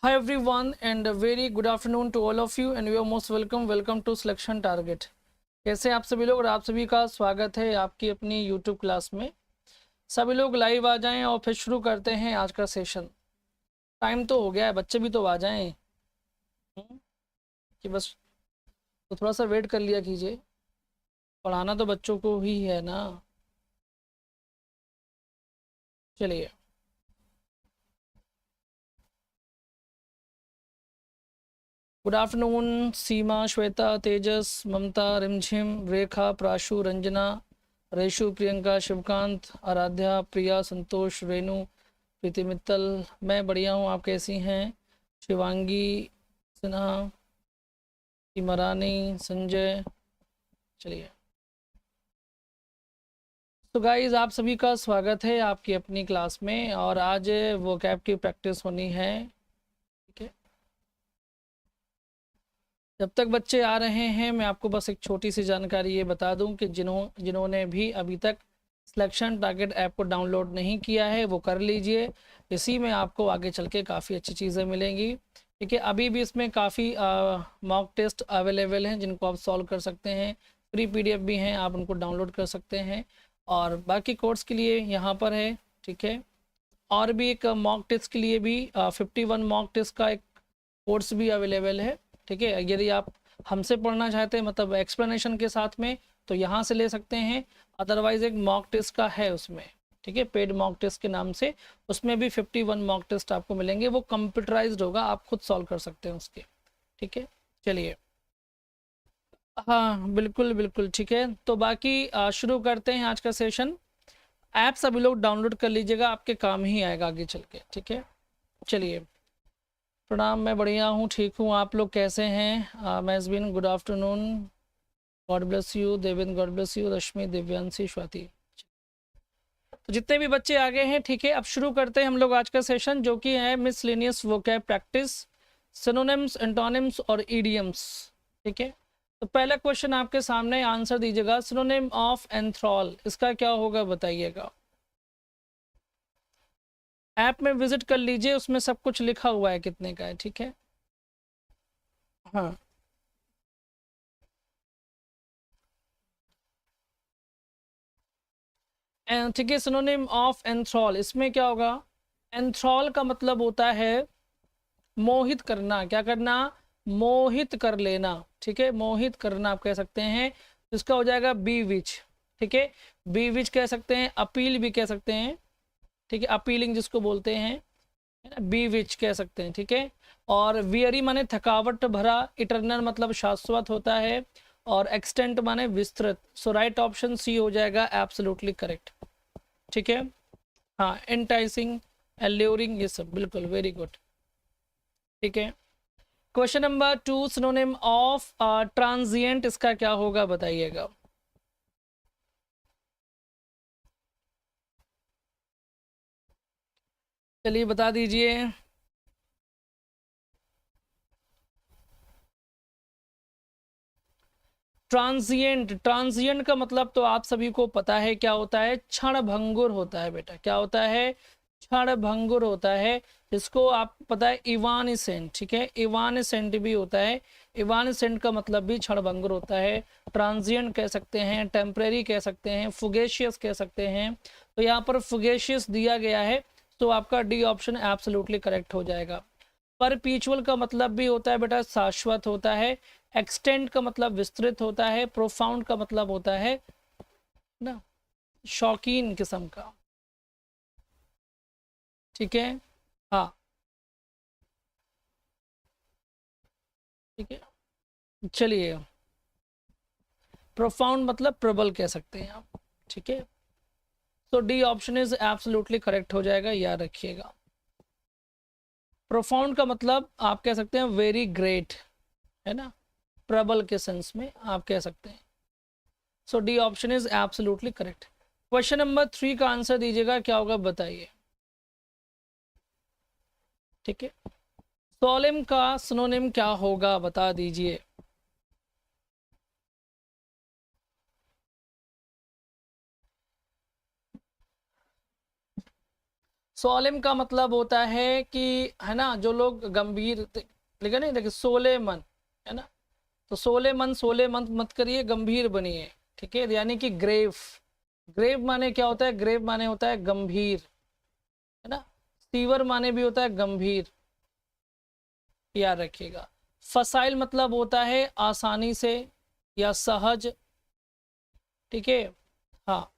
Hi everyone and a very good afternoon to all of you and you are most welcome to Selection Target। कैसे आप सभी लोग और आप सभी का स्वागत है आपकी अपनी YouTube क्लास में। सभी लोग लाइव आ जाएं और फिर शुरू करते हैं आज का सेशन। टाइम तो हो गया है, बच्चे भी तो आ जाएं। कि बस तो थोड़ा सा वेट कर लिया कीजिए, पढ़ाना तो बच्चों को ही है ना। चलिए, गुड आफ्टरनून सीमा, श्वेता, तेजस, ममता, रिमझिम, रेखा, प्राशु, रंजना, रेशु, प्रियंका, शिवकांत, आराध्या, प्रिया, संतोष, रेणु, प्रीति मित्तल। मैं बढ़िया हूँ, आप कैसी हैं? शिवांगी सिन्हा, इमरानी, संजय। चलिए, तो गाइज आप सभी का स्वागत है आपकी अपनी क्लास में और आज वो कैब की प्रैक्टिस होनी है। ठीक है, जब तक बच्चे आ रहे हैं मैं आपको बस एक छोटी सी जानकारी ये बता दूं कि जिन्होंने भी अभी तक सिलेक्शन टारगेट ऐप को डाउनलोड नहीं किया है वो कर लीजिए। इसी में आपको आगे चल के काफ़ी अच्छी चीज़ें मिलेंगी। ठीक है, अभी भी इसमें काफ़ी मॉक टेस्ट अवेलेबल हैं जिनको आप सॉल्व कर सकते हैं। फ्री PDF भी हैं, आप उनको डाउनलोड कर सकते हैं और बाकी कोर्स के लिए यहाँ पर है। ठीक है, और भी एक मॉक टेस्ट के लिए भी 51 मॉक टेस्ट का एक कोर्स भी अवेलेबल है। ठीक है, यदि आप हमसे पढ़ना चाहते हैं मतलब एक्सप्लेनेशन के साथ में तो यहाँ से ले सकते हैं, अदरवाइज एक मॉक टेस्ट का है उसमें। ठीक है, पेड मॉक टेस्ट के नाम से उसमें भी 51 मॉक टेस्ट आपको मिलेंगे, वो कंप्यूटराइज्ड होगा, आप खुद सॉल्व कर सकते हैं उसके। ठीक है, चलिए, हाँ बिल्कुल बिल्कुल ठीक है। तो बाकी शुरू करते हैं आज का सेशन। ऐप सभी लोग डाउनलोड कर लीजिएगा, आपके काम ही आएगा आगे चल के। ठीक है, चलिए, प्रणाम, मैं बढ़िया हूँ, ठीक हूँ। आप लोग कैसे हैं? Mehjabin good afternoon, God bless you. Devendra God bless you. Rashmi, Divyanshi, Swati. तो जितने भी बच्चे आ गए हैं, ठीक है, अब शुरू करते हैं हम लोग आज का सेशन जो कि है miscellaneous vocab practice, synonyms, antonyms और ईडियम्स। ठीक है, तो पहला क्वेश्चन आपके सामने, आंसर दीजिएगा। सिनोनिम ऑफ एंथ्रॉल इसका क्या होगा बताइएगा। ऐप में विजिट कर लीजिए, उसमें सब कुछ लिखा हुआ है कितने का है। ठीक है, हाँ, ठीक है, सिनोनिम ऑफ एंथ्रॉल इसमें क्या होगा? एंथ्रॉल का मतलब होता है मोहित करना। क्या करना? मोहित कर लेना। ठीक है, मोहित करना आप कह सकते हैं। इसका हो जाएगा बी विच। ठीक है, बी विच कह सकते हैं, अपील भी कह सकते हैं। ठीक है, अपीलिंग जिसको बोलते हैं, है ना, बी विच कह सकते हैं। ठीक है, और वियरी माने थकावट भरा, इटरनल मतलब शाश्वत होता है, और एक्सटेंट माने विस्तृत। सो राइट ऑप्शन सी हो जाएगा एब्सोल्युटली करेक्ट। ठीक है, हाँ, एंटाइसिंग, एल्यूरिंग, ये सब बिल्कुल, वेरी गुड। ठीक है, question number 2, synonym of transient इसका क्या होगा बताइएगा। चलिए बता दीजिए। ट्रांजिएंट, ट्रांजिएंट का मतलब तो आप सभी को पता है क्या होता है, क्षण भंगुर होता है बेटा। क्या होता है? क्षण भंगुर होता है। इसको आप पता है इवानिसेंट। ठीक है, इवानिसेंट भी होता है। इवानिसेंट का मतलब भी क्षण भंगुर होता है। ट्रांजिएंट कह सकते हैं, टेम्परेरी कह सकते हैं, फुगेशियस कह सकते हैं। तो यहाँ पर फुगेशियस दिया गया है, तो आपका डी ऑप्शन एब्सोल्युटली करेक्ट हो जाएगा। परपीचुअल का मतलब भी होता है बेटा शाश्वत होता है। एक्सटेंड का मतलब विस्तृत होता है। प्रोफाउंड का मतलब होता है ना शौकीन किस्म का। ठीक है, हाँ, ठीक है, चलिए, प्रोफाउंड मतलब प्रबल कह सकते हैं आप। ठीक है, तो D option is absolutely correct हो जाएगा, याद रखिएगा। प्रोफाउंड का मतलब आप कह सकते हैं वेरी ग्रेट, है ना, प्रबल के सेंस में आप कह सकते हैं। So D option is absolutely correct. Question number 3 का आंसर दीजिएगा, क्या होगा बताइए। ठीक है, सोलेम का सिनोनिम क्या होगा बता दीजिए। सोलेम का मतलब होता है कि, है ना, जो लोग गंभीर, लिखा नहीं, देखिए सोले मन, है ना, तो सोले मन मत करिए, गंभीर बनिए, ठीक है, यानी कि ग्रेव। ग्रेव माने क्या होता है? ग्रेव माने होता है गंभीर, है ना। सीवर माने भी होता है गंभीर, याद रखिएगा। फसाइल मतलब होता है आसानी से या सहज, ठीक है, हाँ,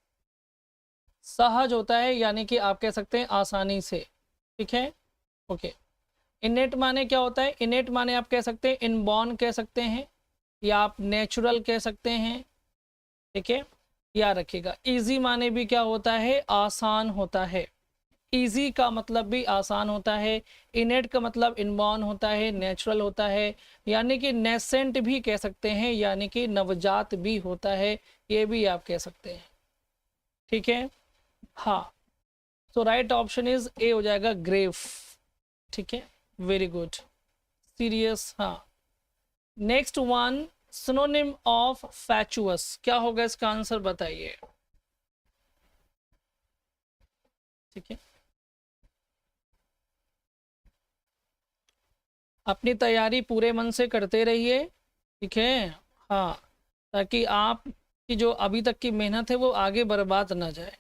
सहज होता है, यानी कि आप कह सकते हैं आसानी से, ठीक है, ओके। इनेट माने क्या होता है? इनेट माने आप कह सकते हैं इनबॉर्न कह सकते हैं, या आप नेचुरल कह सकते हैं, ठीक है, याद रखिएगा। इजी माने भी क्या होता है? आसान होता है। इजी का मतलब भी आसान होता है, इनेट का मतलब इनबॉर्न होता है, नेचुरल होता है, यानी कि नेसेंट भी कह सकते हैं, यानी कि नवजात भी होता है, ये भी आप कह सकते हैं, ठीक है, हाँ। तो राइट ऑप्शन इज ए हो जाएगा, ग्रेव, ठीक है, वेरी गुड। सीरियस, हाँ। नेक्स्ट वन, सिनोनिम ऑफ फैचुअस, क्या होगा इसका आंसर बताइए, ठीक है। अपनी तैयारी पूरे मन से करते रहिए, ठीक है, हाँ, ताकि आप की जो अभी तक की मेहनत है वो आगे बर्बाद ना जाए,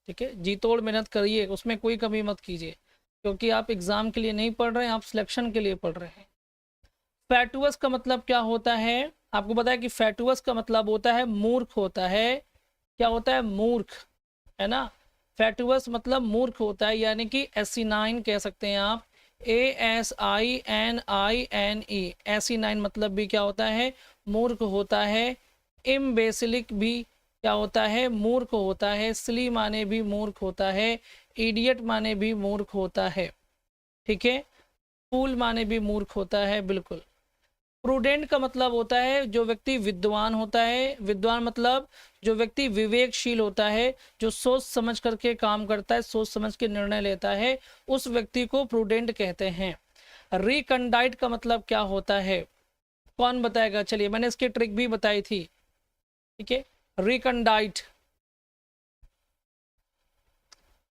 ठीक है। जी तोड़ मेहनत करिए, उसमें कोई कमी मत कीजिए, क्योंकि आप एग्ज़ाम के लिए नहीं पढ़ रहे हैं, आप सिलेक्शन के लिए पढ़ रहे हैं। फैटुअस का मतलब क्या होता है? आपको पता है कि फैटुअस का मतलब होता है मूर्ख होता है। क्या होता है? मूर्ख, है ना। फैटुअस मतलब मूर्ख होता है, यानी कि एसिनाइन कह सकते हैं आप, ASININE, एसिनाइन मतलब भी क्या होता है? मूर्ख होता है। इम्बेसिलिक भी क्या होता है? मूर्ख होता है। सिली माने भी मूर्ख होता है। इडियट माने भी मूर्ख होता है, ठीक है। फूल माने भी मूर्ख होता है, बिल्कुल। प्रूडेंट का मतलब होता है जो व्यक्ति विद्वान होता है। विद्वान मतलब जो व्यक्ति विवेकशील होता है, जो सोच समझ करके काम करता है, सोच समझ के निर्णय लेता है, उस व्यक्ति को प्रूडेंट कहते हैं। रिकंडाइट का मतलब क्या होता है? कौन बताएगा? चलिए, मैंने इसकी ट्रिक भी बताई थी, ठीक है। रिकंडाइट,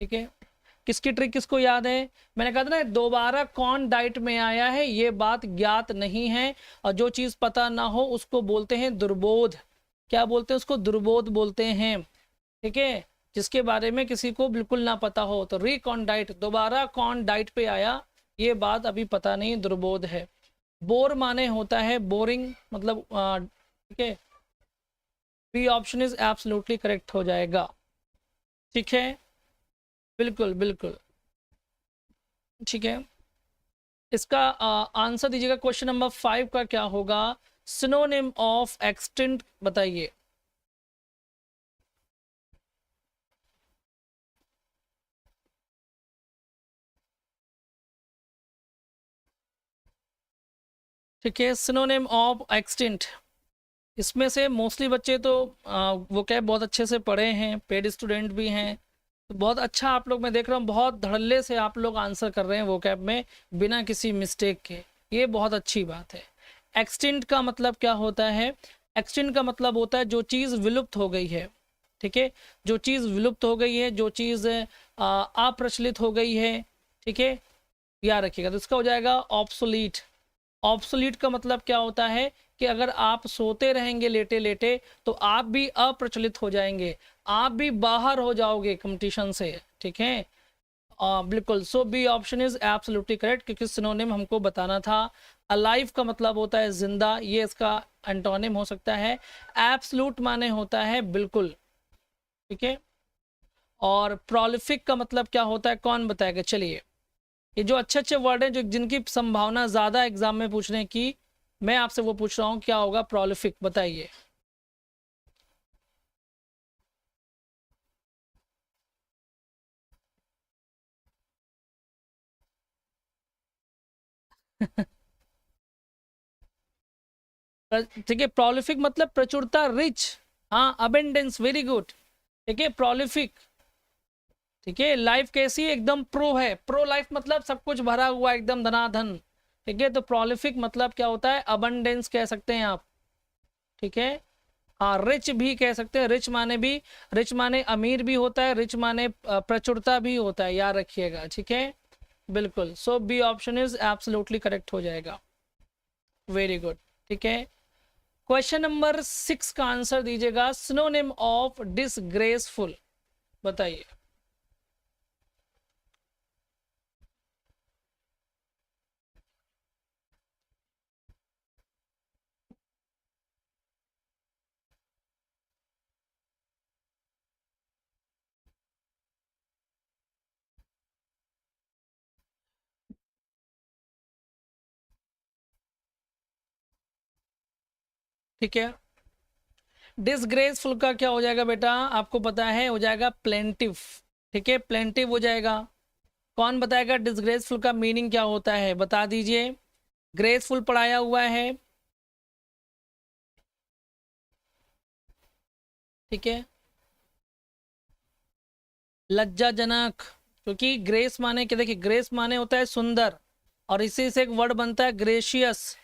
ठीक है, किसकी ट्रिक किसको याद है? मैंने कहा था ना, दोबारा कौन डाइट में आया है ये बात ज्ञात नहीं है, और जो चीज़ पता ना हो उसको बोलते हैं दुर्बोध। क्या बोलते हैं उसको? दुर्बोध बोलते हैं, ठीक है, जिसके बारे में किसी को बिल्कुल ना पता हो। तो रिकॉन डाइट, दोबारा कौन डाइट पे आया ये बात अभी पता नहीं, दुर्बोध है। बोर माने होता है बोरिंग, मतलब ठीक है, B option is absolutely correct हो जाएगा, ठीक है, बिल्कुल बिल्कुल, ठीक है। इसका आंसर दीजिएगा। क्वेश्चन नंबर 5 का क्या होगा? सिनोनिम ऑफ एक्सटिंक्ट बताइए। ठीक है, सिनोनिम ऑफ एक्सटिंक्ट, इसमें से मोस्टली बच्चे तो वो क्या बहुत अच्छे से पढ़े हैं, पेड स्टूडेंट भी हैं, तो बहुत अच्छा आप लोग, मैं देख रहा हूँ बहुत धड़ल्ले से आप लोग आंसर कर रहे हैं वो कैब में बिना किसी मिस्टेक के, ये बहुत अच्छी बात है। एक्सटिंक्ट का मतलब क्या होता है? एक्सटिंक्ट का मतलब होता है जो चीज़ विलुप्त हो गई है, ठीक है, जो चीज़ विलुप्त हो गई है, जो चीज़ अप्रचलित हो गई है, ठीक है, याद रखिएगा। तो इसका हो जाएगा ऑब्सोलीट। ऑब्सोलीट का मतलब क्या होता है कि अगर आप सोते रहेंगे लेटे लेटे तो आप भी अप्रचलित हो जाएंगे, आप भी बाहर हो जाओगे कंपटीशन से, ठीक है, बिल्कुल। So B option is absolutely correct, क्योंकि सिनोनिम हमको बताना था। अलाइव का मतलब होता है जिंदा, ये इसका एंटोनिम हो सकता है। एब्सोल्यूट माने होता है बिल्कुल, ठीक है। और प्रोलिफिक का मतलब क्या होता है? कौन बताएगा? चलिए, ये जो अच्छे अच्छे वर्ड हैं जो जिनकी संभावना ज़्यादा एग्जाम में पूछने की, मैं आपसे वो पूछ रहा हूँ, क्या होगा प्रोलिफिक, बताइए। ठीक है, प्रोलिफिक मतलब प्रचुरता, रिच, हाँ, अबेंडेंस, वेरी गुड, ठीक है, प्रोलिफिक, ठीक है। लाइफ कैसी है? एकदम प्रो है, प्रो लाइफ मतलब सब कुछ भरा हुआ एकदम धनाधन, ठीक है। तो प्रोलिफिक मतलब क्या होता है? अबंडेंस कह सकते हैं आप, ठीक है, हाँ, रिच भी कह सकते हैं, रिच माने अमीर भी होता है, रिच माने प्रचुरता भी होता है, याद रखिएगा, ठीक है, बिल्कुल। So B option is absolutely correct हो जाएगा, वेरी गुड, ठीक है। क्वेश्चन नंबर 6 का आंसर दीजिएगा, सिनोनिम ऑफ डिसग्रेसफुल, बताइए। ठीक है, डिसग्रेसफुल का क्या हो जाएगा बेटा, आपको पता है, हो जाएगा प्लेंटिव, ठीक है, प्लेंटिव हो जाएगा। कौन बताएगा डिसग्रेसफुल का मीनिंग क्या होता है, बता दीजिए। ग्रेसफुल पढ़ाया हुआ है, ठीक है, लज्जाजनक, क्योंकि ग्रेस माने क्या, देखिए ग्रेस माने होता है सुंदर, और इसी से एक वर्ड बनता है ग्रेशियस।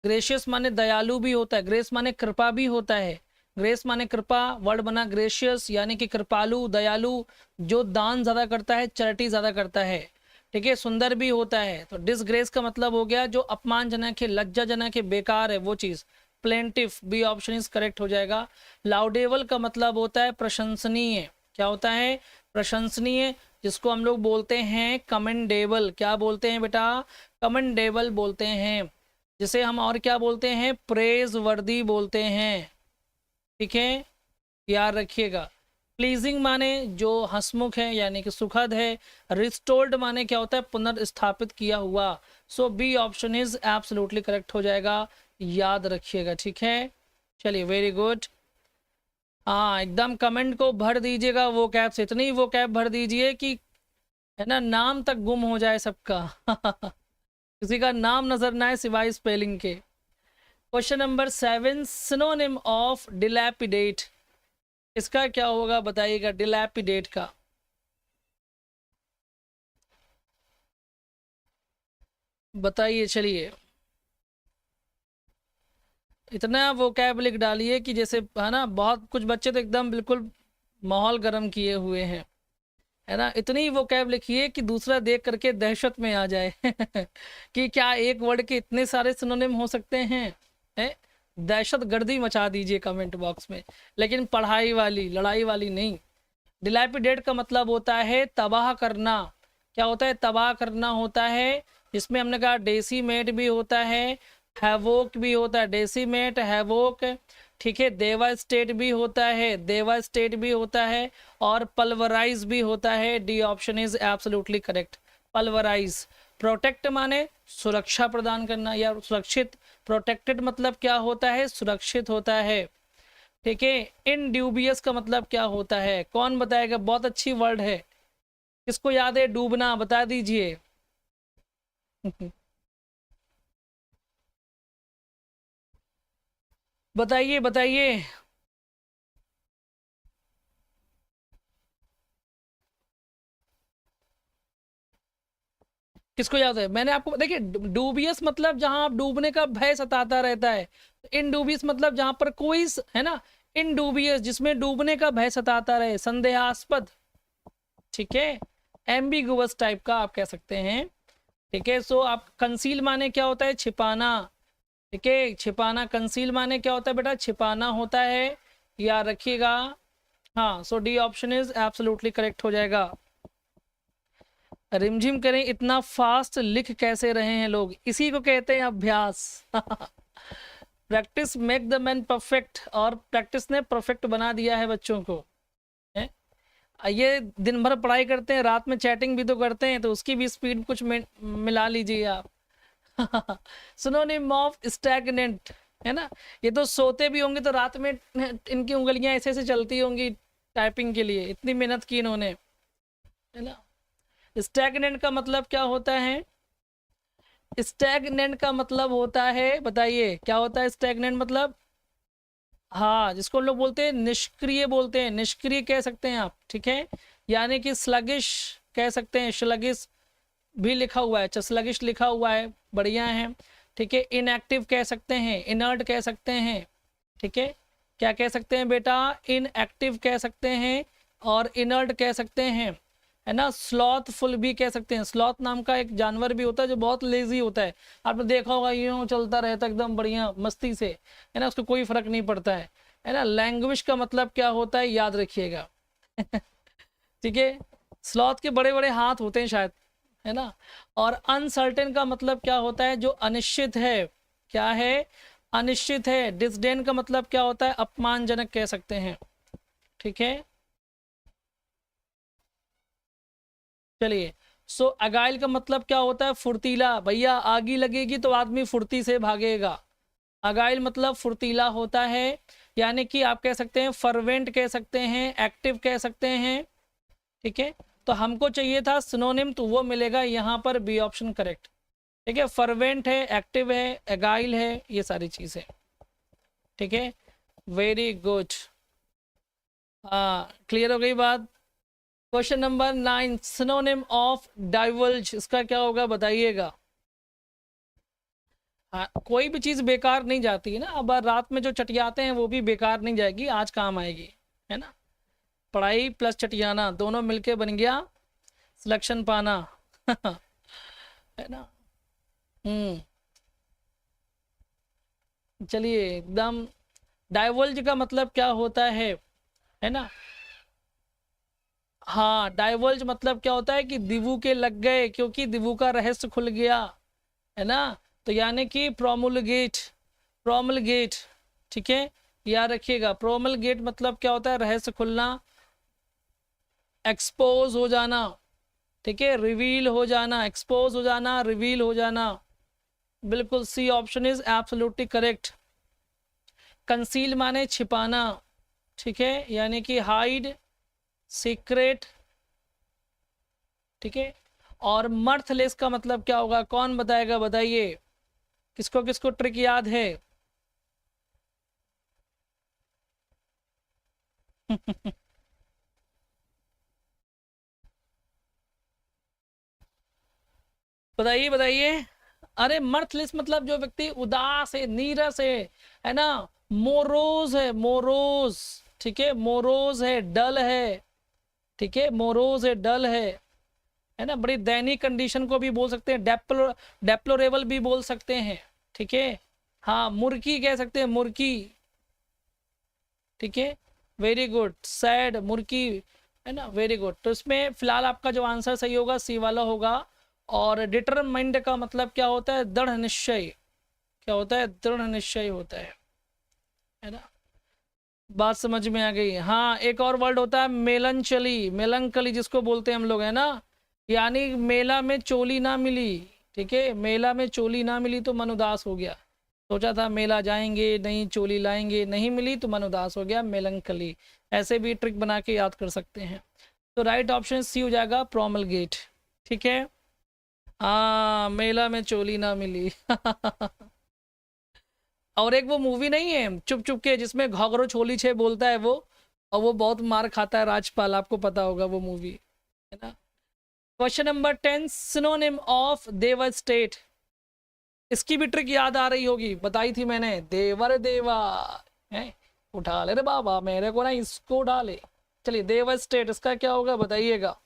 ग्रेशियस माने दयालु भी होता है, ग्रेस माने कृपा भी होता है, ग्रेस माने कृपा, वर्ड बना ग्रेशियस, यानी कि कृपालु, दयालु, जो दान ज्यादा करता है, चैरिटी ज्यादा करता है, ठीक है, सुंदर भी होता है। तो डिसग्रेस का मतलब हो गया जो अपमानजनक है, लज्जाजनक है, बेकार है वो चीज। Plaintive, B option is correct हो जाएगा। लाउडेबल का मतलब होता है प्रशंसनीय, क्या होता है, प्रशंसनीय, जिसको हम लोग बोलते हैं कमेंडेबल, क्या बोलते हैं बेटा, कमेंडेबल बोलते हैं, जिसे हम और क्या बोलते हैं, प्रेज वर्दी बोलते हैं, ठीक है, याद रखिएगा। प्लीजिंग माने जो हंसमुख है, यानी कि सुखद है। रिस्टोर्ड माने क्या होता है, पुनर्स्थापित किया हुआ। So B option is absolutely correct हो जाएगा, याद रखिएगा, ठीक है, चलिए, वेरी गुड। हाँ, एकदम कमेंट को भर दीजिएगा वो कैब से, इतनी वो कैब भर दीजिए कि है ना, नाम तक गुम हो जाए सबका किसी का नाम नजर ना आए सिवाय स्पेलिंग के। क्वेश्चन नंबर 7, सिनोनिम ऑफ डिलैपिडेट, इसका क्या होगा बताइएगा, डिलैपिडेट का। बताइए, चलिए, इतना वो कैब लिख डालिए कि जैसे है ना, बहुत कुछ बच्चे तो एकदम बिल्कुल माहौल गर्म किए हुए हैं, है ना, इतनी वो कैब लिखिए कि दूसरा देख करके दहशत में आ जाए कि क्या एक वर्ड के इतने सारे सिनोनिम हो सकते हैं, है? दहशत गर्दी मचा दीजिए कमेंट बॉक्स में, लेकिन पढ़ाई वाली, लड़ाई वाली नहीं। डिलैपिडेट का मतलब होता है तबाह करना, क्या होता है, तबाह करना होता है, जिसमें हमने कहा डेसीमेट भी होता है, हैवोक भी होता है, डेसीमेट, हैवोक, ठीक है, देवास्टेट भी होता है, देवास्टेट भी होता है, और पल्वराइज भी होता है। D option is absolutely correct, pulverise. Protect माने सुरक्षा प्रदान करना या सुरक्षित, प्रोटेक्टेड मतलब क्या होता है, सुरक्षित होता है, ठीक है। इनड्यूबियस का मतलब क्या होता है, कौन बताएगा, बहुत अच्छी वर्ड है, किसको याद है, डूबना, बता दीजिए बताइए बताइए, किसको याद है, मैंने आपको देखिए, डूबियस मतलब जहां आप डूबने का भय सताता रहता है, इनडूबियस मतलब जहां पर कोई है ना, इनडूबियस जिसमें डूबने का भय सताता रहे, संदेहास्पद, ठीक है, एम्बिगुअस टाइप का आप कह सकते हैं, ठीक है। सो आप कंसील माने क्या होता है, छिपाना, ठीक है, छिपाना, कंसील माने क्या होता है बेटा, छिपाना होता है, याद रखिएगा। हाँ, so D option is absolutely correct हो जाएगा। रिमझिम करें, इतना फास्ट लिख कैसे रहे हैं लोग, इसी को कहते हैं अभ्यास practice make the man perfect, और प्रैक्टिस ने परफेक्ट बना दिया है बच्चों को, है? ये दिन भर पढ़ाई करते हैं, रात में चैटिंग भी तो करते हैं, तो उसकी भी स्पीड कुछ मिला लीजिए आप सिनोनिम ऑफ स्टैग्नेंट, है ना, ये तो सोते भी होंगे तो रात में इनकी उंगलियां ऐसे ऐसे चलती होंगी टाइपिंग के लिए, इतनी मेहनत की इन्होंने, है ना। स्टैग्नेंट का मतलब क्या होता है, स्टैग्नेंट का मतलब होता है, बताइए क्या होता है स्टैग्नेंट मतलब, हाँ, जिसको लोग बोलते हैं निष्क्रिय, बोलते हैं निष्क्रिय कह सकते हैं आप, ठीक है, यानी कि स्लगिश कह सकते हैं, स्लगिश भी लिखा हुआ है, स्लगिश लिखा हुआ है, बढ़िया है, ठीक है। इनएक्टिव कह सकते हैं, इनर्ट कह सकते हैं, ठीक है, क्या कह सकते हैं बेटा, इनएक्टिव कह सकते हैं और इनर्ट कह सकते हैं, है ना। स्लॉथफुल भी कह सकते हैं। स्लॉथ नाम का एक जानवर भी होता है जो बहुत लेजी होता है, आपने देखा होगा, यूं चलता रहता एकदम बढ़िया मस्ती से, है ना, उसको कोई फर्क नहीं पड़ता है ना। लैंग्विश का मतलब क्या होता है, याद रखिएगा। ठीक है, स्लॉथ के बड़े बड़े हाथ होते हैं शायद, है ना। और अनसर्टेन का मतलब क्या होता है, जो अनिश्चित है। क्या है, अनिश्चित है। डिसडेन का मतलब क्या होता है, अपमानजनक कह सकते हैं। ठीक है, चलिए। सो अगाइल का मतलब क्या होता है, फुर्तीला। भैया आगी लगेगी तो आदमी फुर्ती से भागेगा। अगाइल मतलब फुर्तीला होता है, यानी कि आप कह सकते हैं फर्वेंट कह सकते हैं, एक्टिव कह सकते हैं। ठीक है, तो हमको चाहिए था सिनोनिम, तो वो मिलेगा यहाँ पर, बी ऑप्शन करेक्ट। ठीक है, फर्वेंट है, एक्टिव है, एगाइल है, ये सारी चीज़ें। ठीक है, वेरी गुड। हाँ, क्लियर हो गई बात। Question number 9, synonym of divulge, इसका क्या होगा बताइएगा। हाँ, कोई भी चीज़ बेकार नहीं जाती है ना। अब रात में जो चटियाते हैं वो भी बेकार नहीं जाएगी, आज काम आएगी, है ना। पढ़ाई प्लस चटियाना दोनों मिलके बन गया सिलेक्शन पाना। है ना। चलिए एकदम। डाइवल्ज का मतलब क्या होता है ना। हाँ, डाइवल्ज मतलब क्या होता है कि दिवू के लग गए, क्योंकि दिवू का रहस्य खुल गया, है ना। तो यानी कि प्रोमुलगेट, प्रोमुलगेट। ठीक है, याद रखिएगा, प्रोमुलगेट मतलब क्या होता है, रहस्य खुलना, एक्सपोज हो जाना। ठीक है, रिवील हो जाना, एक्सपोज हो जाना, रिवील हो जाना। बिल्कुल, C option is absolutely correct. Conceal माने छिपाना। ठीक है, यानी कि हाइड, सीक्रेट। ठीक है, और मर्थलेस का मतलब क्या होगा, कौन बताएगा, बताइए। किसको किसको ट्रिक याद है। बताइए बताइए। अरे मर्थलेस मतलब जो व्यक्ति उदास है, नीरस है ना। मोरोज है, मोरोज। ठीक है, मोरोज है, डल है। ठीक है, मोरोज है, डल है ना। बड़ी दैनिक कंडीशन को भी बोल सकते हैं, डेप्लोरेबल भी बोल सकते हैं। ठीक है, हाँ, मुर्की कह सकते हैं, मुर्की। ठीक है, वेरी गुड, सैड, मुर्की, है ना, वेरी गुड। तो इसमें फिलहाल आपका जो आंसर सही होगा सी वाला होगा। और डिटरमाइंड का मतलब क्या होता है, दृढ़ निश्चय। क्या होता है, दृढ़ निश्चय होता है ना। बात समझ में आ गई। हाँ, एक और वर्ड होता है मेलनचली, मेलंकली जिसको बोलते हैं हम लोग, है ना। यानी मेला में चोली ना मिली। ठीक है, मेला में चोली ना मिली तो मन उदास हो गया। सोचा था मेला जाएंगे, नहीं चोली लाएंगे, नहीं मिली तो मन उदास हो गया, मेलंकली। ऐसे भी ट्रिक बना के याद कर सकते हैं। तो राइट ऑप्शन सी हो जाएगा, प्रोमलगेट। ठीक है, हाँ, मेला में चोली ना मिली। और एक वो मूवी नहीं है चुप चुप के, जिसमें घोघरो छोली छे बोलता है वो, और वो बहुत मार खाता है राजपाल, आपको पता होगा वो मूवी, है ना। Question number 10, synonym of devastate. इसकी भी ट्रिक याद आ रही होगी, बताई थी मैंने, देवर देवा है। उठा ले रे बाबा मेरे को ना, इसको उठा ले। चलिए, देवर स्टेट इसका क्या होगा बताइएगा।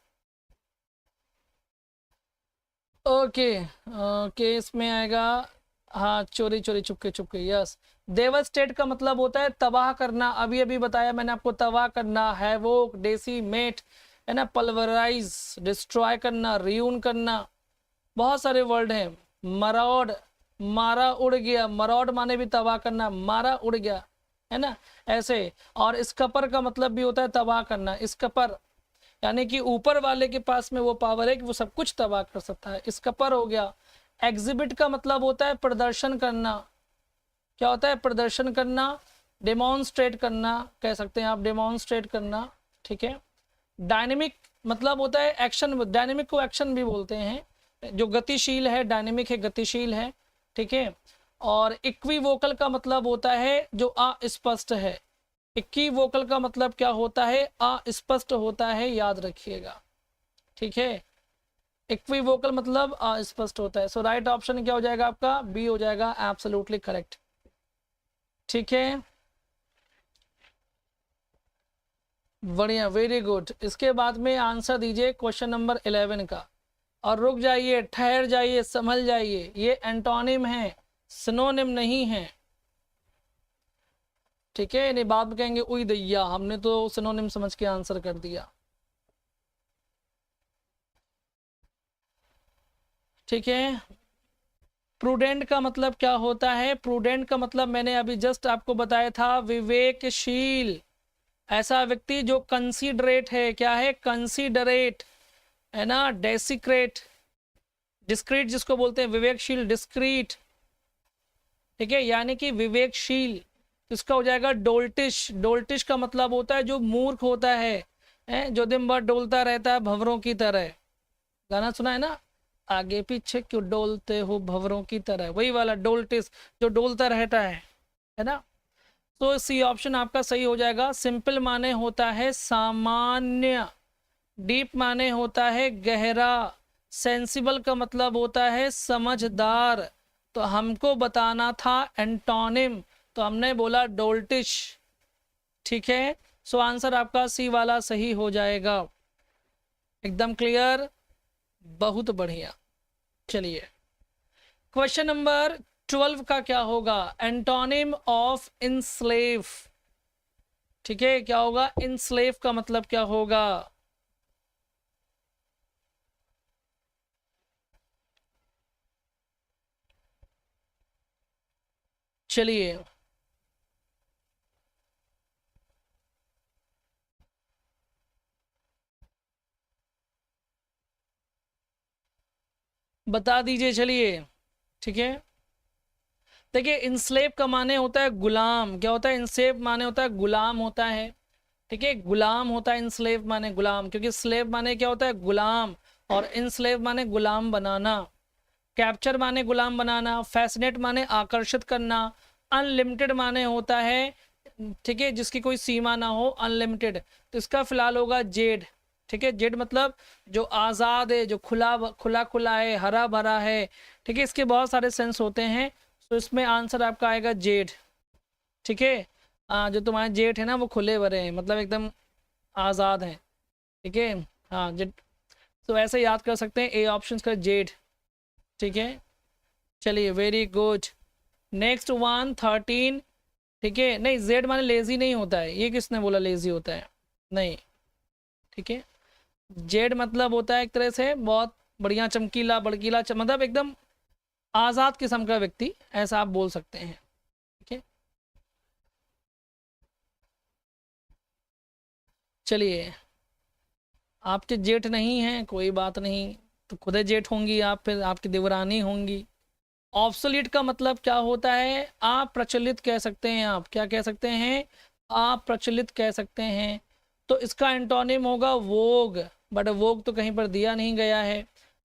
ओके, ओके, इसमें आएगा, हाँ, चोरी चोरी चुपके चुपके, यस। डेवास्टेट का मतलब होता है तबाह करना, अभी अभी बताया मैंने आपको, तबाह करना है, वो डेसीमेट, है ना, पल्वराइज, डिस्ट्रॉय करना, रियून करना। बहुत सारे वर्ड हैं। मरौड, मारा उड़ गया, मरौड माने भी तबाह करना, मारा उड़ गया, है ना, ऐसे। और स्कपर का मतलब भी होता है तबाह करना, स्कपर, यानी कि ऊपर वाले के पास में वो पावर है कि वो सब कुछ तबाह कर सकता है, इसका पर हो गया। एग्जिबिट का मतलब होता है प्रदर्शन करना। क्या होता है, प्रदर्शन करना, डेमोन्स्ट्रेट करना, कह सकते हैं आप, डेमोन्स्ट्रेट करना। ठीक है, डायनेमिक मतलब होता है एक्शन, डायनेमिक को एक्शन भी बोलते हैं, जो गतिशील है, डायनेमिक है, गतिशील है। ठीक है, और इक्विवोकल का मतलब होता है जो अस्पष्ट है। इक्की वोकल का मतलब क्या होता है, अस्पष्ट होता है, याद रखिएगा। ठीक है, इक्वी वोकल मतलब अस्पष्ट होता है। सो राइट ऑप्शन क्या हो जाएगा आपका, बी हो जाएगा, एब्सोल्युटली करेक्ट। ठीक है, बढ़िया, वेरी गुड। इसके बाद में आंसर दीजिए क्वेश्चन नंबर 11 का। और रुक जाइए, ठहर जाइए, संभल जाइए, ये एंटोनिम है, सिनोनिम नहीं है। ठीक है, नहीं बाद में कहेंगे उई दैया हमने तो सिनोनिम समझ के आंसर कर दिया। ठीक है, प्रूडेंट का मतलब क्या होता है? प्रूडेंट का मतलब मैंने अभी जस्ट आपको बताया था, विवेकशील। ऐसा व्यक्ति जो कंसीडरेट है। क्या है? कंसीडरेट, है ना। डेसिक्रेट, डिस्क्रीट जिसको बोलते हैं, विवेकशील, डिस्क्रीट। ठीक है, यानी कि विवेकशील। इसका हो जाएगा डोल्टिश। डोल्टिश का मतलब होता है जो मूर्ख होता है, जो दिन भर डोलता रहता है भंवरों की तरह। गाना सुना है ना, आगे पीछे क्यों डोलते हो भंवरों की तरह, वही वाला डोल्टिस, जो डोलता रहता है ना। तो सी ऑप्शन आपका सही हो जाएगा। सिंपल माने होता है सामान्य, डीप माने होता है गहरा, सेंसिबल का मतलब होता है समझदार। तो हमको बताना था एंटोनिम, तो हमने बोला डोल्टिश। ठीक है, सो आंसर आपका सी वाला सही हो जाएगा। एकदम क्लियर, बहुत बढ़िया। चलिए क्वेश्चन नंबर 12 का क्या होगा? Antonym of enslave. ठीक है, क्या होगा? इंस्लेव का मतलब क्या होगा? चलिए बता दीजिए, चलिए। ठीक है, देखिए इंस्लेव का माने होता है गुलाम। क्या होता है? इंस्लेव माने होता है गुलाम होता है। ठीक है, गुलाम होता है इंस्लेव माने गुलाम, क्योंकि स्लेव माने क्या होता है? गुलाम। और इंस्लेव माने गुलाम बनाना। कैप्चर माने गुलाम बनाना। फैसिनेट माने आकर्षित करना। अनलिमिटेड माने होता है, ठीक है, जिसकी कोई सीमा ना हो, अनलिमिटेड। तो इसका फिलहाल होगा जेड। ठीक है, जेड मतलब जो आज़ाद है, जो खुला खुला खुला है, हरा भरा है। ठीक है, इसके बहुत सारे सेंस होते हैं, तो इसमें आंसर आपका आएगा जेड। ठीक है, जो तुम्हारे जेठ है ना वो खुले भरे हैं, मतलब एकदम आज़ाद हैं। ठीक है, हाँ जेड। तो ऐसे याद कर सकते हैं, ए ऑप्शन का जेड। ठीक है, चलिए वेरी गुड। नेक्स्ट 113। ठीक है, नहीं जेड माने लेजी नहीं होता है, ये किसने बोला लेजी होता है? नहीं। ठीक है, जेड मतलब होता है एक तरह से बहुत बढ़िया, चमकीला, भड़कीला, मतलब एकदम आज़ाद किस्म का व्यक्ति, ऐसा आप बोल सकते हैं। ठीक है, चलिए आपके जेठ नहीं हैं, कोई बात नहीं, तो खुदे जेठ होंगी आप, फिर आपकी देवरानी होंगी। ऑब्सोलीट का मतलब क्या होता है? आप प्रचलित कह सकते हैं। आप क्या कह सकते हैं? आप प्रचलित कह सकते हैं। तो इसका एंटोनिम होगा वोग, बट वोग तो कहीं पर दिया नहीं गया है।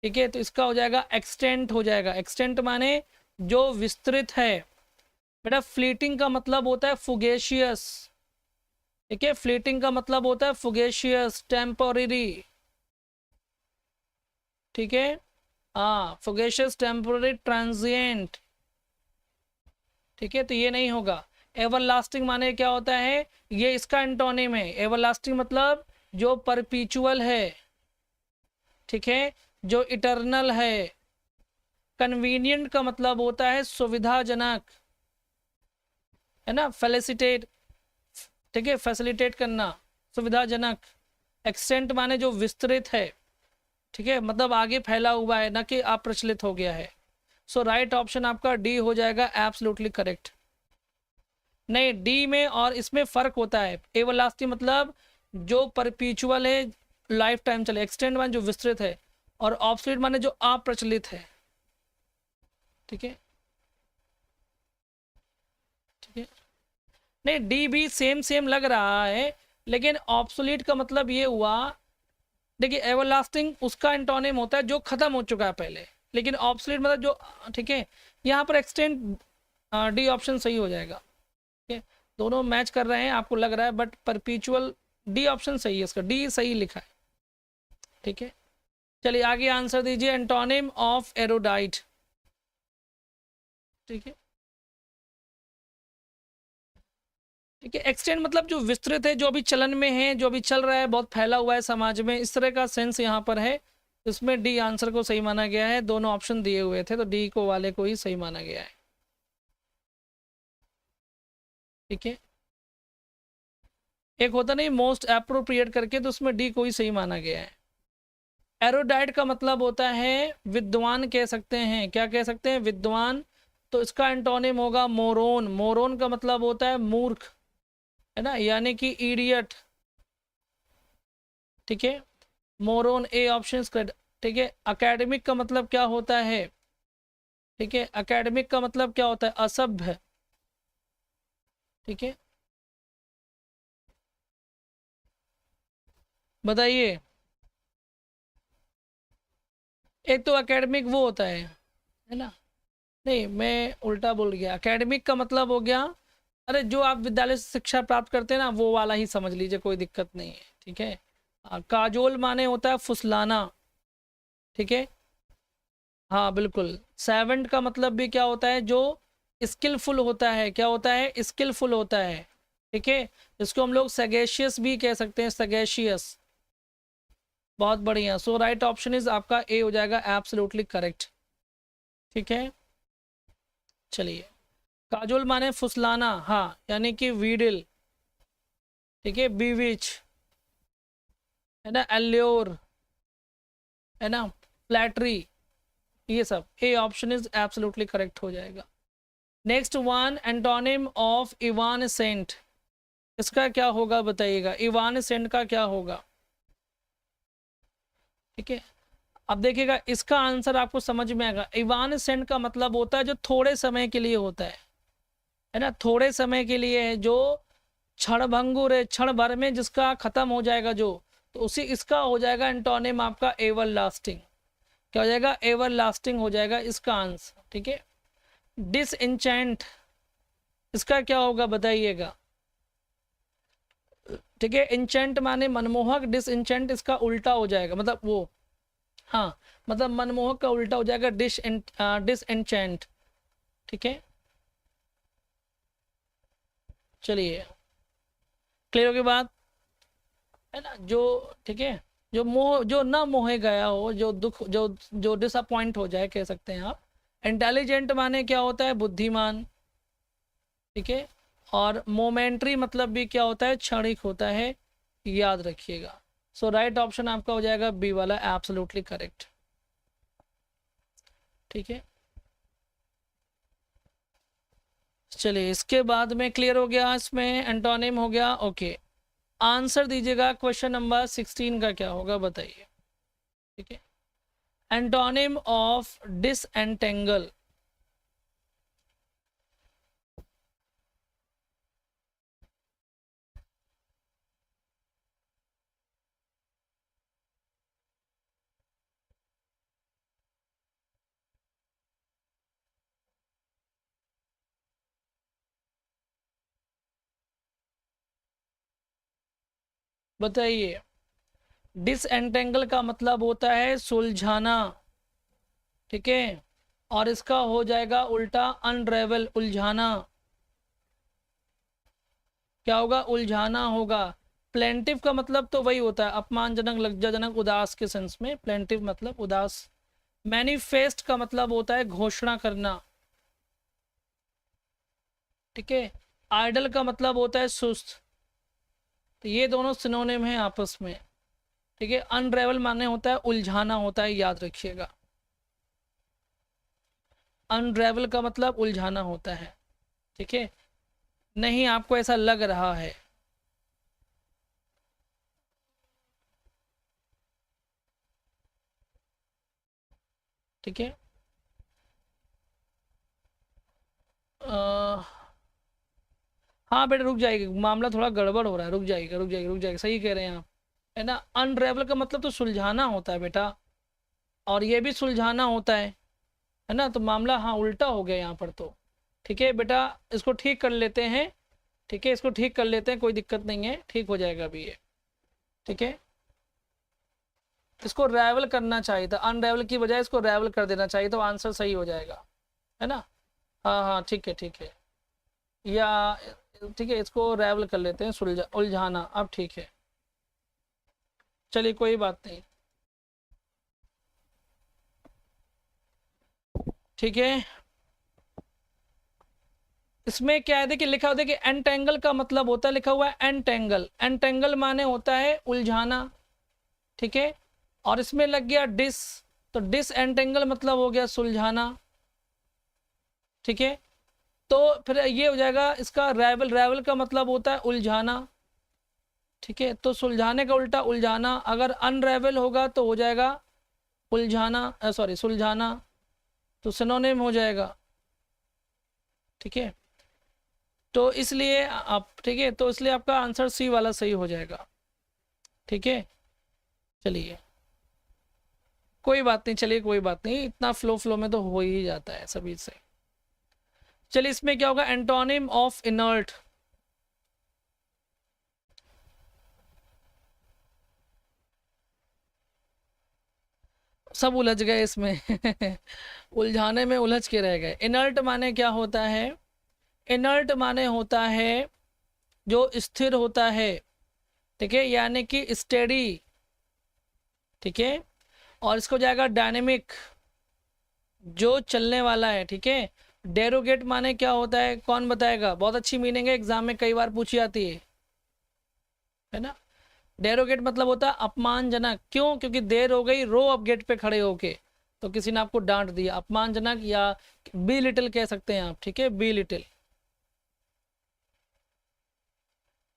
ठीक है, तो इसका हो जाएगा एक्सटेंट हो जाएगा। एक्सटेंट माने जो विस्तृत है। बेटा फ्लीटिंग का मतलब होता है फुगेशियस। ठीक है, फ्लीटिंग का मतलब होता है फुगेशियस, टेम्पोररी। ठीक है, हाँ, फुगेशियस, टेम्पोररी, ट्रांजिएंट। ठीक है, तो ये नहीं होगा। एवरलास्टिंग माने क्या होता है? ये इसका एंटोनिम है। एवरलास्टिंग मतलब जो परपीचुअल है। ठीक है, जो इटर्नल है। कन्वीनियंट का मतलब होता है सुविधाजनक, है ना, फेलिसिटेट। ठीक है, फैसिलिटेट करना, सुविधाजनक। एक्सटेंट माने जो विस्तृत है। ठीक है, मतलब आगे फैला हुआ है, ना कि अप्रचलित हो गया है। सो राइट ऑप्शन आपका डी हो जाएगा, एब्सोल्युटली करेक्ट। नहीं, डी में और इसमें फर्क होता है। एवरलास्टिंग मतलब जो परपीचुअल है, लाइफ टाइम चले। एक्सटेंड माने जो विस्तृत है, और ऑब्सोल्यूट माने जो अप्रचलित है। ठीक है, ठीक है, नहीं डी भी सेम सेम लग रहा है, लेकिन ऑब्सोलीट का मतलब ये हुआ। देखिए एवरलास्टिंग उसका एंटोनिम होता है जो खत्म हो चुका है पहले, लेकिन ऑब्सोलीट मतलब जो, ठीक है, यहाँ पर एक्सटेंड, डी ऑप्शन सही हो जाएगा। ठीक है, दोनों मैच कर रहे हैं आपको लग रहा है, बट परपीचुअल डी ऑप्शन सही है, इसका डी सही लिखा है। ठीक है, चलिए आगे आंसर दीजिए, एंटोनिम ऑफ एरोडाइट। ठीक है, ठीक है। एक्सटेंड मतलब जो विस्तृत है, जो अभी चलन में है, जो अभी चल रहा है, बहुत फैला हुआ है समाज में, इस तरह का सेंस यहाँ पर है। इसमें डी आंसर को सही माना गया है। दोनों ऑप्शन दिए हुए थे तो डी को वाले को ही सही माना गया है। ठीक है, एक होता नहीं मोस्ट अप्रोप्रिएट करके, तो उसमें डी को ही सही माना गया है। एरोडाइट का मतलब होता है विद्वान कह सकते हैं। क्या कह सकते हैं? विद्वान। तो इसका एंटोनिम होगा मोरोन। मोरोन का मतलब होता है मूर्ख, है ना, यानी कि इडियट। ठीक है, मोरोन ए ऑप्शन करेक्ट। ठीक है, अकेडमिक का मतलब क्या होता है? ठीक है, अकेडमिक का मतलब क्या होता है? असभ्य। ठीक है, बताइए। एक तो एकेडमिक वो होता है ना, नहीं मैं उल्टा बोल गया। एकेडमिक का मतलब हो गया, अरे जो आप विद्यालय से शिक्षा प्राप्त करते हैं ना, वो वाला ही समझ लीजिए, कोई दिक्कत नहीं है। ठीक है, काजोल माने होता है फुसलाना। ठीक है, हाँ बिल्कुल। सेवेंट का मतलब भी क्या होता है? जो स्किलफुल होता है। क्या होता है? स्किलफुल होता है। ठीक है, इसको हम लोग सगेशियस भी कह सकते हैं, सगेशियस। बहुत बढ़िया। सो राइट ऑप्शन इज आपका ए हो जाएगा, एब्सोल्युटली करेक्ट। ठीक है, चलिए। काजोल माने फुसलाना, हाँ, यानी कि वीडिल। ठीक है, बीविच, है ना, एल्योर, है ना, फ्लैटरी, ये सब। A option is absolutely correct हो जाएगा। Next one, antonym of evanescent, इसका क्या होगा बताइएगा? इवान सेंट का क्या होगा? ठीक है, अब देखिएगा, इसका आंसर आपको समझ में आएगा। इवान सेंट का मतलब होता है जो थोड़े समय के लिए होता है ना, थोड़े समय के लिए है, जो क्षण भंगुर है, क्षण भर में जिसका खत्म हो जाएगा जो, तो उसी इसका हो जाएगा एंटोनिम आपका एवर लास्टिंग। क्या हो जाएगा? एवर लास्टिंग हो जाएगा इसका आंसर। ठीक है, डिसएंचेंट, इसका क्या होगा बताइएगा? ठीक है, इंचेंट माने मनमोहक, डिसएंचेंट इसका उल्टा हो जाएगा, मतलब वो, हाँ, मतलब मनमोहक का उल्टा हो जाएगा डिसएंचेंट। ठीक है, चलिए, क्लियर हो गई बात, है ना? जो, ठीक है, जो मोह, जो ना मोहे गया हो, जो दुख, जो डिसअपॉइंट हो जाए, कह सकते हैं आप। इंटेलिजेंट माने क्या होता है? बुद्धिमान। ठीक है, और मोमेंट्री मतलब भी क्या होता है? क्षणिक होता है, याद रखिएगा। सो राइट ऑप्शन आपका हो जाएगा बी वाला, एब्सोल्युटली करेक्ट। ठीक है, चलिए, इसके बाद में क्लियर हो गया, इसमें एंटोनिम हो गया। ओके, आंसर दीजिएगा क्वेश्चन नंबर 16 का क्या होगा बताइए। ठीक है, एंटोनिम ऑफ डिसएंटेंगल, बताइए। डिसएंटेंगल का मतलब होता है सुलझाना। ठीक है, और इसका हो जाएगा उल्टा अनरेवल, उलझाना। क्या होगा? उलझाना होगा। प्लेंटिव का मतलब तो वही होता है, अपमानजनक, लज्जाजनक, उदास के सेंस में प्लेंटिव मतलब उदास। मैनिफेस्ट का मतलब होता है घोषणा करना। ठीक है, आइडल का मतलब होता है सुस्त। तो ये दोनों सिनोनिम हैं आपस में। ठीक है, अनरेवल माने होता है उलझाना होता है, याद रखिएगा। अनरेवल का मतलब उलझाना होता है। ठीक है, नहीं आपको ऐसा लग रहा है। ठीक है, हाँ बेटा रुक जाएगी, मामला थोड़ा गड़बड़ हो रहा है, रुक जाएगा, रुक जाएगी, रुक जाएगी, सही कह रहे हैं आप, है ना। अनरेवल का मतलब तो सुलझाना होता है बेटा, और ये भी सुलझाना होता है ना, तो मामला हाँ उल्टा हो गया यहाँ पर तो। ठीक है बेटा, इसको ठीक कर लेते हैं। ठीक है, इसको ठीक कर लेते हैं, कोई दिक्कत नहीं है, ठीक हो जाएगा अभी ये। ठीक है, इसको रेवल करना चाहिए था, अनरेवल की बजाय इसको रेवल कर देना चाहिए, तो आंसर सही हो जाएगा, है ना। हाँ हाँ, ठीक है, ठीक है, या ठीक है, इसको रैवल कर लेते हैं, सुलझा उलझाना। अब ठीक है, चलिए कोई बात नहीं, ठीक है। इसमें क्या है, देखिए लिखा हुआ, देखिए एंटेंगल का मतलब होता है, लिखा हुआ है एंटेंगल, एंटेंगल माने होता है उलझाना, ठीक है। और इसमें लग गया डिस, तो डिस एंटेंगल मतलब हो गया सुलझाना, ठीक है। तो फिर ये हो जाएगा इसका रैवल, रैवल का मतलब होता है उलझाना, ठीक है। तो सुलझाने का उल्टा उलझाना, अगर अनरेवल होगा तो हो जाएगा उलझाना, सॉरी सुलझाना, तो सिनोनिम हो जाएगा, ठीक है। तो इसलिए आप, ठीक है, तो इसलिए आपका आंसर सी वाला सही हो जाएगा, ठीक है। चलिए कोई बात नहीं, चलिए कोई बात नहीं, इतना फ्लो फ्लो में तो हो ही जाता है सभी से। चलिए इसमें क्या होगा, एंटोनिम ऑफ इनर्ट, सब उलझ गए इसमें उलझाने में उलझ के रह गए। इनर्ट माने क्या होता है, इनर्ट माने होता है जो स्थिर होता है, ठीक है, यानी कि स्टेडी, ठीक है। और इसको जाएगा डायनेमिक, जो चलने वाला है, ठीक है। डेरोगेट माने क्या होता है, कौन बताएगा, बहुत अच्छी मीनिंग है, एग्जाम में कई बार पूछी जाती है ना। डेरोगेट मतलब होता है अपमानजनक, क्यों, क्योंकि देर हो गई, रो अब गेट पे खड़े होके, तो किसी ने आपको डांट दिया, अपमानजनक, या बी लिटिल कह सकते हैं आप, ठीक है, बी लिटिल,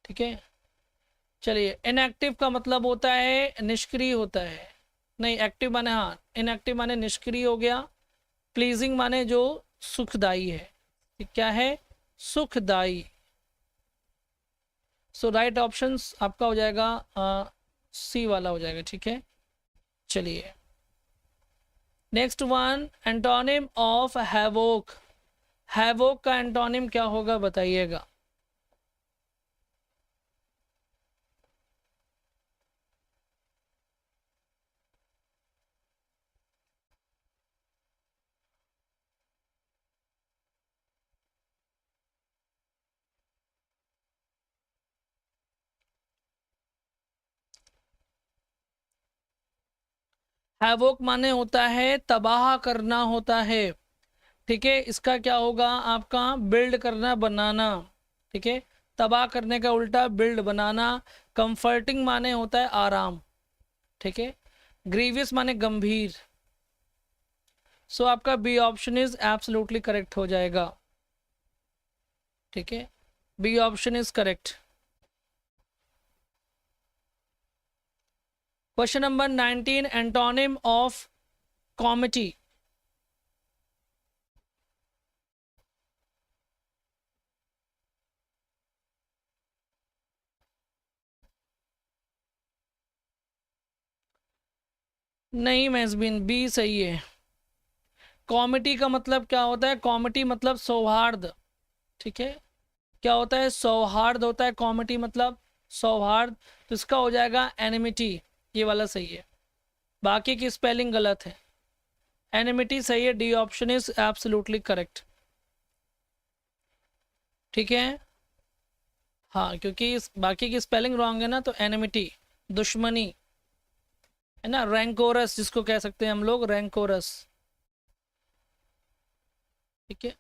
ठीक है। चलिए इनएक्टिव का मतलब होता है निष्क्रिय होता है, नहीं एक्टिव माने, हाँ इनएक्टिव माने निष्क्रिय हो गया। प्लीजिंग माने जो सुखदाई है, क्या है, सुखदाई। सो राइट ऑप्शंस आपका हो जाएगा सी वाला हो जाएगा, ठीक है। चलिए next one, antonym of havoc, havoc का एंटोनिम क्या होगा बताइएगा। हैवोक माने होता है तबाह करना होता है, ठीक है। इसका क्या होगा आपका, बिल्ड करना, बनाना, ठीक है। तबाह करने का उल्टा बिल्ड, बनाना। कंफर्टिंग माने होता है आराम, ठीक है। ग्रीवियस माने गंभीर। सो आपका B option is absolutely correct हो जाएगा, ठीक है, B option is correct. Question number 19, antonym of comity, नहीं मैजबीन, बी सही है। कॉमिटी का मतलब क्या होता है, कॉमिटी मतलब सौहार्द, ठीक है। क्या होता है, सौहार्द होता है कॉमिटी मतलब सौहार्द, तो इसका हो जाएगा एनिमिटी, ये वाला सही है, बाकी की स्पेलिंग गलत है। एनिमिटी सही है, D option is absolutely correct, ठीक है। हाँ क्योंकि इस बाकी की स्पेलिंग रॉन्ग है ना, तो एनिमिटी दुश्मनी है ना, रैंकोरस जिसको कह सकते हैं हम लोग, रैंकोरस, ठीक है।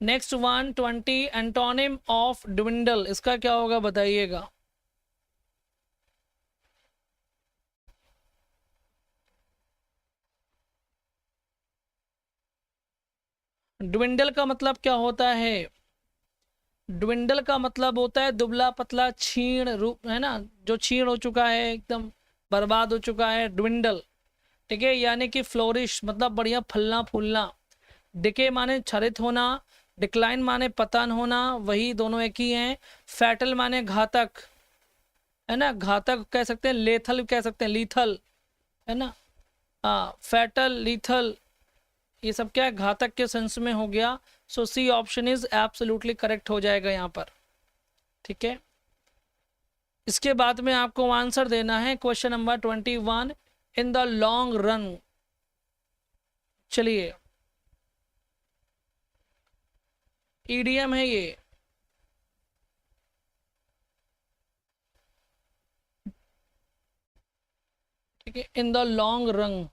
नेक्स्ट 120, एंटोनिम ऑफ ड्विंडल, इसका क्या होगा बताइएगा। ड्विंडल का मतलब क्या होता है, ड्विंडल का मतलब होता है दुबला पतला क्षीण रूप, है ना, जो क्षीण हो चुका है, एकदम बर्बाद हो चुका है, ड्विंडल, ठीक है। यानी कि फ्लोरिश मतलब बढ़िया फलना फूलना। डिके माने क्षरित होना, डिक्लाइन माने पतन होना, वही दोनों एक ही हैं। फैटल माने घातक, है ना, घातक कह सकते हैं, लेथल कह सकते हैं, लीथल, है ना, हाँ फैटल लीथल, ये सब क्या है, घातक के सेंस में हो गया। So C option is absolutely correct हो जाएगा यहाँ पर, ठीक है। इसके बाद में आपको आंसर देना है question number 21, in the long run. चलिए ईडीएम है ये, ठीक है, इन द लॉन्ग रन,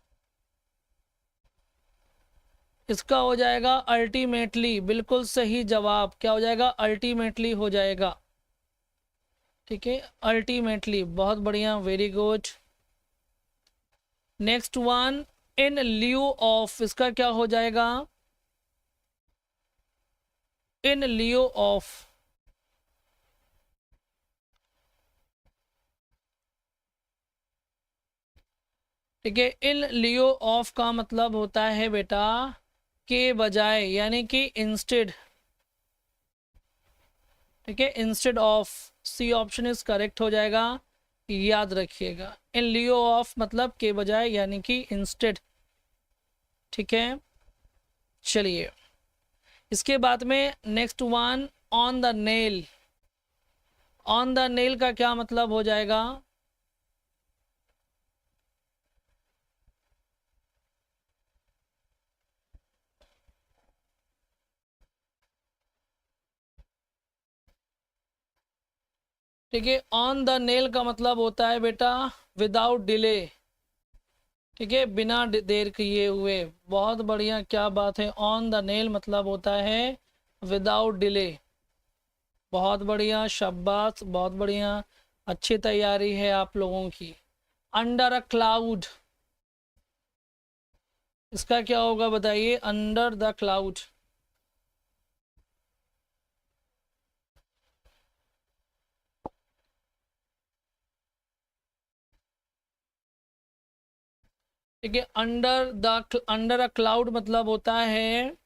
इसका हो जाएगा अल्टीमेटली, बिल्कुल सही जवाब, क्या हो जाएगा, अल्टीमेटली हो जाएगा। ठीक है, अल्टीमेटली, बहुत बढ़िया, very good. Next one, in लिeu of, इसका क्या हो जाएगा, इन लिeu ऑफ, ठीक है, इन लिeu ऑफ का मतलब होता है बेटा के बजाय, यानी कि इंस्टेड। ठीक है, instead of, C option is correct हो जाएगा, याद रखिएगा, इन लिeu ऑफ मतलब के बजाय यानी कि इंस्टेड। ठीक है, चलिए इसके बाद में next one, on the nail, on the nail का क्या मतलब हो जाएगा, ठीक है, ऑन द नेल का मतलब होता है बेटा विदाउट डिले। ठीक है, बिना देर किए हुए, बहुत बढ़िया, क्या बात है, ऑन द नेल मतलब होता है विदाउट डिले, बहुत बढ़िया, शाबाश, बहुत बढ़िया, अच्छी तैयारी है आप लोगों की। अंडर अ क्लाउड, इसका क्या होगा बताइए, अंडर द क्लाउड, ठीक है, अंडर अ क्लाउड मतलब होता है,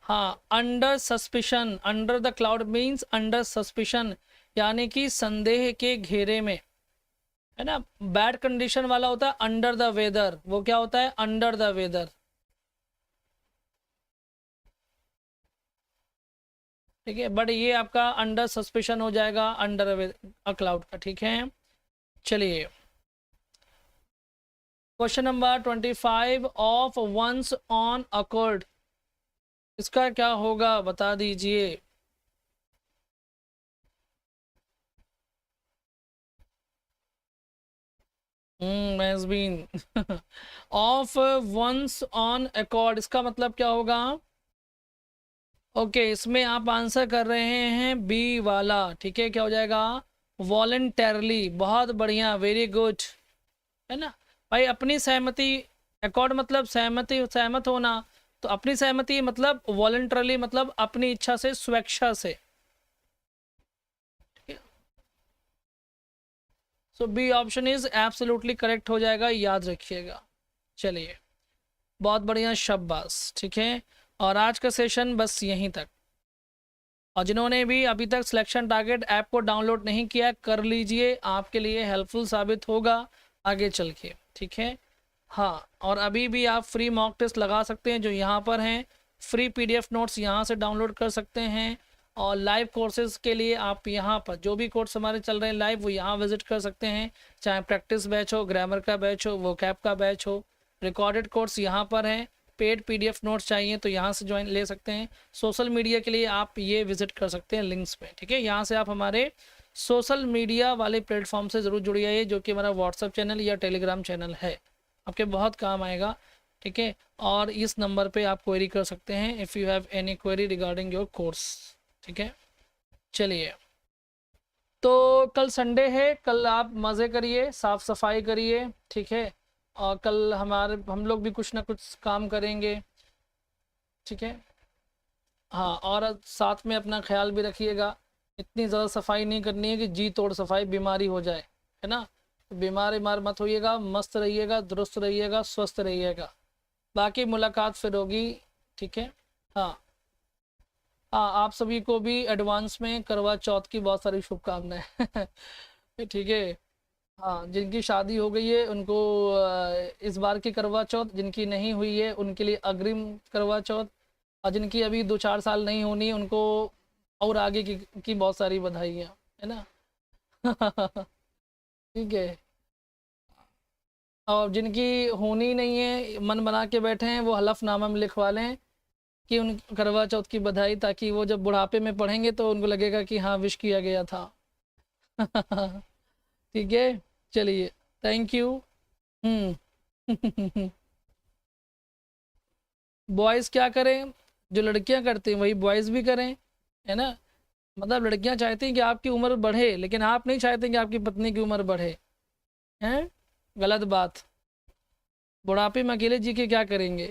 हाँ, under suspicion, under the cloud means under suspicion, यानी कि संदेह के घेरे में, है ना। बैड कंडीशन वाला होता है अंडर द वेदर, वो क्या होता है, अंडर द वेदर। ठीक है, बट ये आपका अंडर सस्पिशन हो जाएगा, अंडर अ क्लाउड का। ठीक है, चलिए question number 25, of one's own accord, इसका क्या होगा बता दीजिए। मैजबीन ऑफ वंस ऑन अकॉर्ड, इसका मतलब क्या होगा, ओके, इसमें आप आंसर कर रहे हैं बी वाला। ठीक है, क्या हो जाएगा, वॉलेंटरली, बहुत बढ़िया, वेरी गुड, है ना भाई, अपनी सहमति, अकॉर्ड मतलब सहमति, सहमत होना, तो अपनी सहमति मतलब वॉलेंटरली मतलब अपनी इच्छा से, स्वेच्छा से। So B option is absolutely correct हो जाएगा, याद रखिएगा। चलिए, बहुत बढ़िया, शाबाश। ठीक है, और आज का सेशन बस यहीं तक, और जिन्होंने भी अभी तक सिलेक्शन टारगेट ऐप को डाउनलोड नहीं किया, कर लीजिए, आपके लिए हेल्पफुल साबित होगा आगे चल के। ठीक है, हाँ, और अभी भी आप फ्री मॉक टेस्ट लगा सकते हैं जो यहाँ पर हैं, फ्री पीडीएफ नोट्स यहाँ से डाउनलोड कर सकते हैं, और लाइव कोर्सेज के लिए आप यहाँ पर जो भी कोर्स हमारे चल रहे हैं लाइव, वो यहाँ विजिट कर सकते हैं, चाहे प्रैक्टिस बैच हो, ग्रामर का बैच हो, वोकैब का बैच हो, रिकॉर्डेड कोर्स यहाँ पर हैं, पेड पीडीएफ नोट्स चाहिए तो यहाँ से ज्वाइन ले सकते हैं, सोशल मीडिया के लिए आप ये विजिट कर सकते हैं लिंक्स पे। ठीक है, यहाँ से आप हमारे सोशल मीडिया वाले प्लेटफॉर्म से ज़रूर जुड़िए, जो कि हमारा व्हाट्सअप चैनल या टेलीग्राम चैनल है, आपके बहुत काम आएगा। ठीक है, और इस नंबर पे आप क्वेरी कर सकते हैं if you have any query regarding your course. ठीक है, चलिए, तो कल संडे है, कल आप मज़े करिए, साफ़ सफाई करिए। ठीक है, और कल हम लोग भी कुछ ना कुछ काम करेंगे। ठीक है, हाँ, और साथ में अपना ख्याल भी रखिएगा, इतनी ज़्यादा सफाई नहीं करनी है कि जी तोड़ सफाई, बीमारी हो जाए, है ना। बीमार मत होइएगा, मस्त रहिएगा, दुरुस्त रहिएगा, स्वस्थ रहिएगा। बाकी मुलाकात फिर होगी। ठीक है, हाँ, हाँ, आप सभी को भी एडवांस में करवा चौथ की बहुत सारी शुभकामनाएं ठीक है, हाँ, जिनकी शादी हो गई है उनको इस बार की करवा चौथ, जिनकी नहीं हुई है उनके लिए अग्रिम करवा चौथ, और जिनकी अभी 2-4 साल नहीं होनी उनको और आगे की बहुत सारी बधाइयाँ, है ना ठीक है, और जिनकी होनी नहीं है, मन बना के बैठे हैं, वो हलफनामा में लिखवा लें कि उन करवा चौथ की बधाई, ताकि वो जब बुढ़ापे में पढ़ेंगे तो उनको लगेगा कि हाँ, विश किया गया था ठीक है, चलिए, थैंक यू। हम्म। बॉयज़ क्या करें, जो लड़कियां करती हैं वही बॉयज़ भी करें, है ना। मतलब लड़कियां चाहती हैं कि आपकी उम्र बढ़े, लेकिन आप नहीं चाहते कि आपकी पत्नी की उम्र बढ़े, हैं। गलत बात। बुढ़ापे में अकेले जी के क्या करेंगे।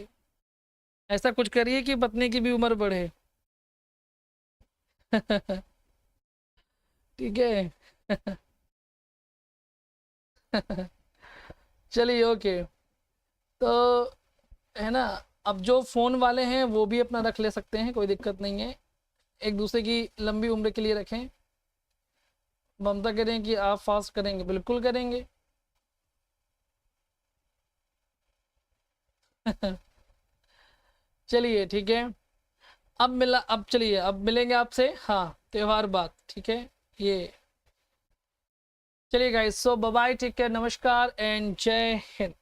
ऐसा कुछ करिए कि पत्नी की भी उम्र बढ़े। ठीक है। चलिए ओके। तो है ना, अब जो फ़ोन वाले हैं वो भी अपना रख ले सकते हैं, कोई दिक्कत नहीं है। एक दूसरे की लंबी उम्र के लिए रखें। ममता कह रहे हैं कि आप फास्ट करेंगे, बिल्कुल करेंगे। चलिए ठीक है। अब चलिए, अब मिलेंगे आपसे, हाँ, त्योहार बात, ठीक है। ये चलिए गाइस, सो बाय बाय, टेक केयर, नमस्कार एंड जय हिंद।